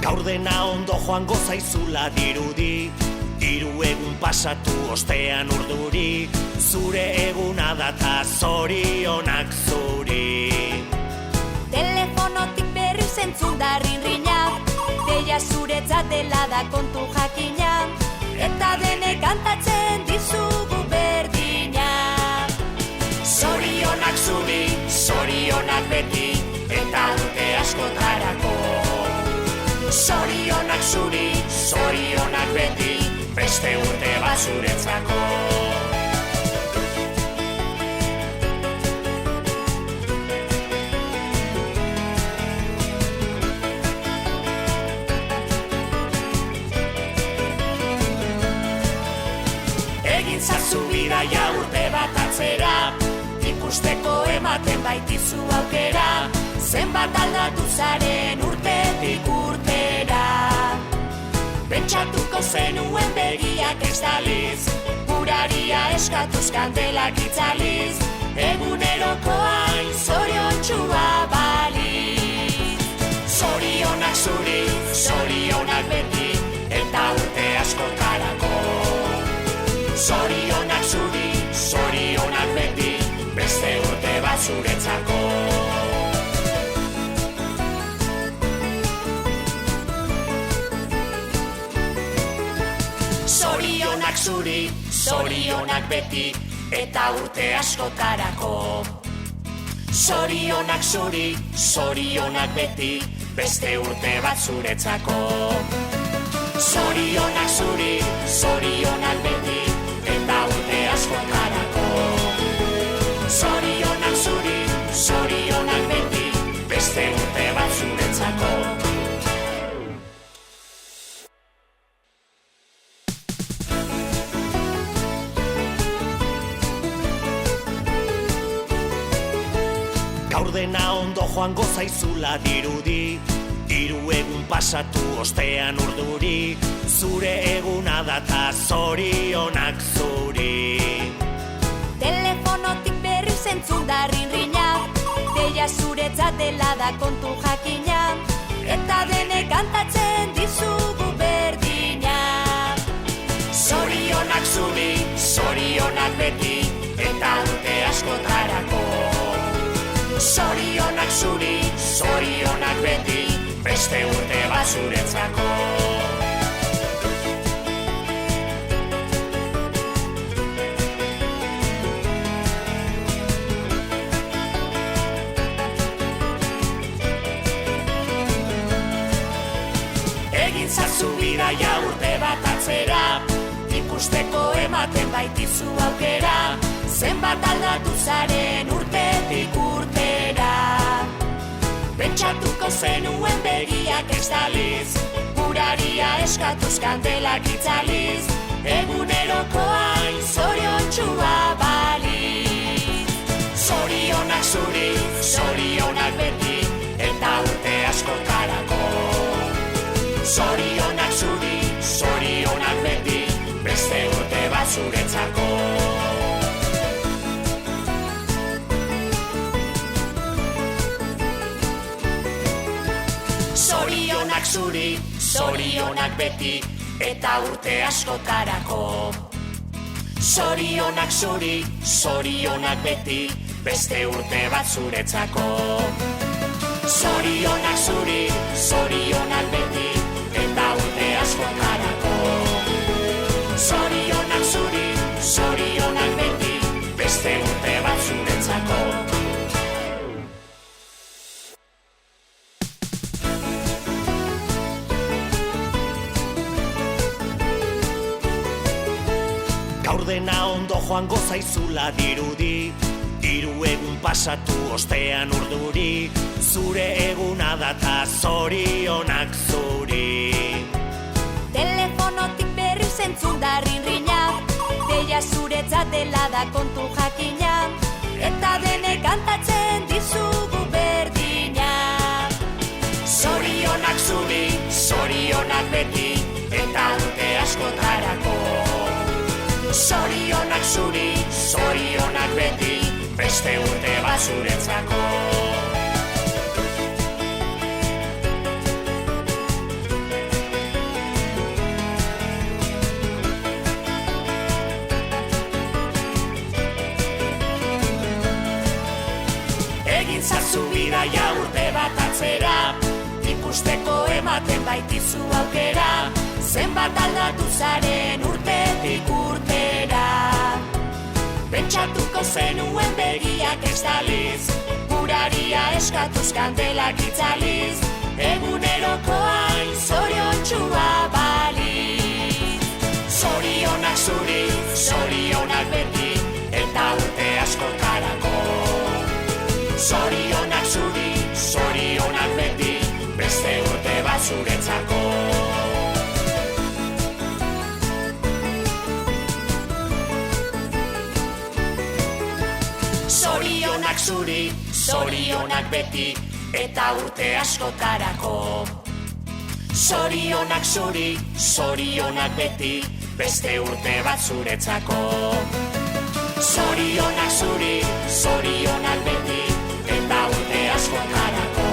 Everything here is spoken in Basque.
Gaur dena ondo joango zaizula dirudi, hiru egun pasatu ostean urduri, zure eguna data zorionak zuri. Telefonotik berriz entzun da rinrinak, deia zuretzat dela da kontu jakina, eta denek kantatzen dizugu berdina. Zorionak zuri, zorionak beti, eta urte askotarako. Zorionak zuri, zorionak beti, beste urte bat zuretzako. Egin zazu bidaia urte bat atzera, ikusteko ematen baitizu aukera, zenbat aldatu zaren urtetik urtera. Pentsatuko zenuen begiak ez daliz, uraria eskatuz kandelak itzaliz, eguneroko hain zoriontxua baliz. Zorionak zuri, zorionak beti, eta urte askotarako. Zorionak zuri, zorionak beti, beste urte bat zuretzako. Zorionak zuri, zorionak beti, eta urte askotarako. Zorionak zuri, zorionak beti, beste urte bat zuretzako. Zorionak zuri, zorionak beti, eta urte askotarako. Zorionak zuri, zorionak beti, beste urte bat zuretzako. Gaur dena ondo joango zaizula dirudi, hiru egun pasatu ostean urduri, zure eguna data zorionak zuri. Telefonotik berriz entzun da rinrinak, deia zuretzat dela da kontu jakina, eta denek kantatzen dizugu berdina. Zorionak zuri, zorionak beti, eta urte askotarako. Zorionak zuri, zorionak beti, beste urte bat zuretzako. Egin zazu bidaia urte bat atzera, ikusteko ematen baitizu aukera, zenbat aldatu zaren urtetik urtera. Pentsatuko zenuen begiak ez daliz, uraria eskatuz kandelak itzaliz, eguneroko hain zoriontxua baliz. Zorionak zuri, zorionak beti, eta urte askotarako. Zorionak zuri, zorionak beti, beste urte bat zuretzako. Zorionak zuri, zorionak beti, eta urte askotarako. Zorionak zuri, zorionak beti, beste urte bat zuretzako. Zorionak zuri, zorionak beti, eta urte askotarako. Zorionak zuri, zorionak beti, beste urte bat zuretzako. Gaur dena ondo joango zaizula dirudi, hiru egun pasatu ostean urduri, zure eguna data zorionak zuri. Telefonotik berriz entzun da rinrinak, deia zuretzat dela da kontu jakina, eta denek kantatzen dizugu berdina. Zorionak zuri, zorionak beti, eta urte askotarako. Zorionak zuri, zorionak beti, beste urte bat zuretzako. zazu bidaia urte bat atzera, ikusteko ematen baitizu aukera, zenbat aldatu zaren urtetik urtera. Pentsatuko zenuen begiak ez daliz, uraria eskatuz kandelak itzaliz, egunerokoa zoriontsua baliz. Zorionak zuri, zorionak beti, eta urte askotarako. Zorionak zuri, zorionak beti, beste urte bat zuretzako. Zorionak zuri, zorionak beti, eta urte askotarako. Zorionak zuri, zorionak beti, beste urte bat zuretzako. Zorionak zuri, zorionak beti, eta urte askotarako.